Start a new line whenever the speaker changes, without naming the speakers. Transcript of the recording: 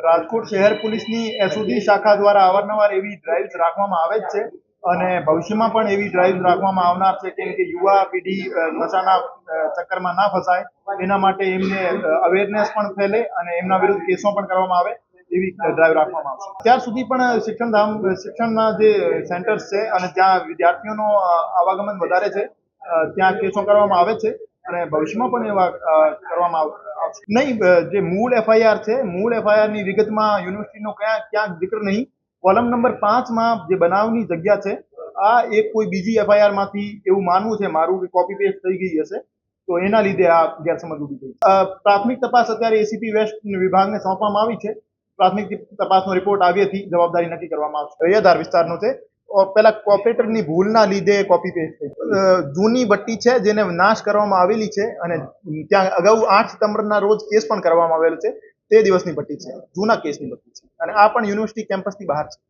રાજકોટ શહેર પોલીસની એસઓજી શાખા દ્વારા અવારનવાર એવી ડ્રાઇવ્સ રાખવામાં આવે જ છે અને ભવિષ્યમાં પણ એવી ડ્રાઇવ્સ રાખવામાં આવનાર છે, કેમ કે યુવા પેઢી નશાના ચક્કરમાં ના ફસાય એના માટે એમને અવેરનેસ પણ ફેલે અને એમના વિરુદ્ધ કેસો પણ કરવામાં આવે એવી ડ્રાઇવ રાખવામાં આવશે. અત્યાર સુધી પણ શિક્ષણના જે સેન્ટર્સ છે અને ત્યાં વિદ્યાર્થીઓનો આવાગમન વધારે છે, ત્યાં કેસો કરવામાં આવે છે અને ભવિષ્યમાં પણ એવા કરવામાં આવશે. નહીં, જે મૂળ એફઆઈઆર છે, મૂળ એફઆઈઆર ની વિગતમાં યુનિવર્સિટીનો ક્યાંક જિક્ર નહીં. કોલમ નંબર 5 જે બનાવની જગ્યા છે, આ એક કોઈ બીજી એફઆઈઆર માંથી એવું માનવું છે મારું કે કોપી પેસ્ટ થઈ ગઈ હશે, તો એના લીધે આ ગેરસમજ ઊભી થઈ. પ્રાથમિક તપાસ અત્યારે એસીપી વેસ્ટ વિભાગને સોંપવામાં આવી છે. પ્રાથમિક તપાસનો રિપોર્ટ આવ્યાથી જવાબદારી નક્કી કરવામાં આવશે. રૈયાધાર વિસ્તારનો છે. પેલા કોપરેટરની ભૂલના લીધે કોપી પેસ્ટ થઈ. જૂની ભટ્ટી છે જેને નાશ કરવામાં આવેલી છે અને ત્યાં અગાઉ 8 સપ્ટેમ્બરના રોજ કેસ પણ કરવામાં આવેલો છે. તે દિવસની ભટ્ટી છે, જૂના કેસની ભટ્ટી છે અને આ પણ યુનિવર્સિટી કેમ્પસની બહાર છે.